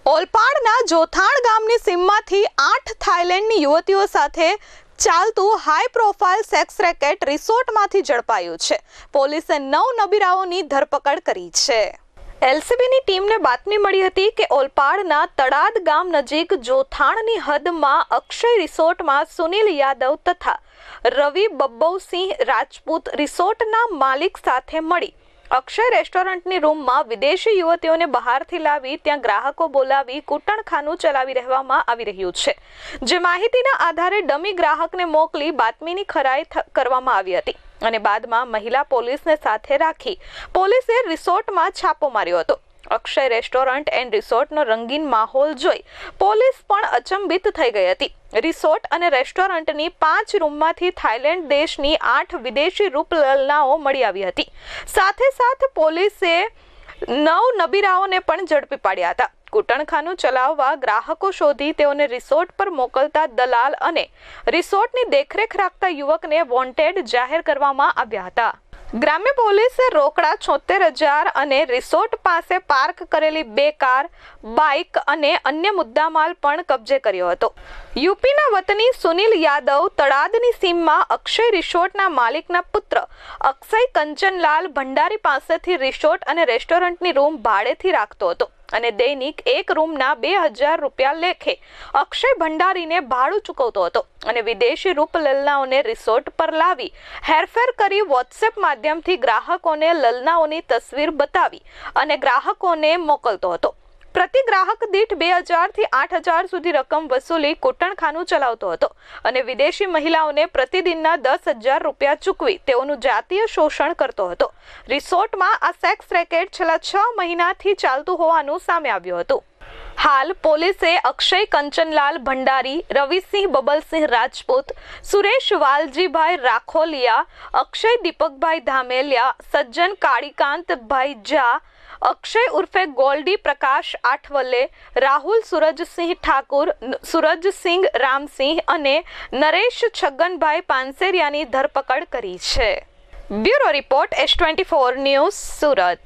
ઓલપાડના જોથાણ ગામની સીમમાંથી 8 થાઈલેન્ડની યુવતીઓ સાથે ચાલતું હાઈ પ્રોફાઇલ સેક્સ રેકેટ રિસોર્ટમાંથી ઝડપાયું છે. પોલીસે 9 નબીરાઓની ધરપકડ કરી છે. એલસીબીની ટીમને બાતમી મળી હતી કે ઓલપાડના તળાદ ગામ નજીક જોથાણની હદમાં અક્ષય રિસોર્ટમાં સુનિલ યાદવ તથા રવિ બબ્બવસિંહ રાજપૂત રિસોર્ટના માલિક સાથે મળી અક્ષય રેસ્ટોરન્ટની રૂમમાં વિદેશી યુવતીઓને બહારથી લાવી ત્યાં ગ્રાહકો બોલાવી કૂટણખાનું ચલાવી રહેવામાં આવી રહ્યું છે. જે માહિતીના આધારે ડમી ગ્રાહકને મોકલી બાતમીની ખરાઈ કરવામાં આવી હતી અને બાદમાં મહિલા પોલીસને સાથે રાખી પોલીસે રિસોર્ટમાં છાપો માર્યો હતો. અક્ષય રેસ્ટોરન્ટ એન્ડ રિસોર્ટનો રંગીન માહોલ જોઈ પોલીસ પણ અચંબિત થઈ ગઈ હતી. રિસોર્ટ અને રેસ્ટોરન્ટની 5 રૂમમાંથી થાઈલેન્ડ દેશની 8 વિદેશી રૂપલલનાઓ મળી આવી હતી. સાથે પોલીસે 9 નબીરાઓને પણ ઝડપી પાડ્યા હતા. કૂટણખાનું ચલાવવા ગ્રાહકો શોધી તેઓને રિસોર્ટ પર મોકલતા દલાલ અને રિસોર્ટની દેખરેખ રાખતા યુવકને વોન્ટેડ જાહેર કરવામાં આવ્યા હતા. ગ્રામ્ય પોલીસે રોકડા 76,000 અને રિસોર્ટ પાસે પાર્ક કરેલી 2 કાર, બાઇક અને અન્ય મુદ્દામાલ પણ કબજે કર્યો હતો. યુપીના વતની સુનિલ યાદવ તળાદની સીમમાં અક્ષય રિસોર્ટના માલિકના પુત્ર અક્ષય કંચનલાલ ભંડારી પાસેથી રિસોર્ટ અને રેસ્ટોરન્ટની રૂમ ભાડેથી રાખતો હતો અને દૈનિક એક રૂમના 2,000 રૂપિયા લેખે અક્ષય ભંડારીને ભાડું ચૂકવતો હતો અને વિદેશી રૂપલલનાઓને રિસોર્ટ પર લાવી હેરફેર કરી વોટ્સએપ માધ્યમથી ગ્રાહકોને લલનાઓની તસવીર બતાવી અને ગ્રાહકોને મોકલતો હતો. પ્રતિ ગ્રાહક દીઠ 2,000 થી 8,000 સુધી રકમ વસૂલી કૂટણખાનું ચલાવતો હતો અને વિદેશી મહિલાઓને પ્રતિદિનના 10,000 રૂપિયા ચૂકવી તેઓનું જાતીય શોષણ કરતો હતો. રિસોર્ટમાં આ સેક્સ રેકેટ છેલ્લા 6 મહિનાથી ચાલતું હોવાનું સામે આવ્યું હતું. હાલ પોલીસે અક્ષય કંચનલાલ ભંડારી, રવિસિંહ બબલસિંહ રાજપૂત, સુરેશ વાલજીભાઈ રાખોલિયા, અક્ષય દીપકભાઈ ધામેલિયા, સજ્જન કાળીકાંતભાઈ ઝા, અક્ષય ઉર્ફે ગોલ્ડી પ્રકાશ આઠવલે, રાહુલ સુરજસિંહ ઠાકુર, સુરજસિંહ રામસિંહ અને નરેશ છગનભાઈ પાનસેરિયાની ધરપકડ કરી છે. Bureau report S24 news, Surat.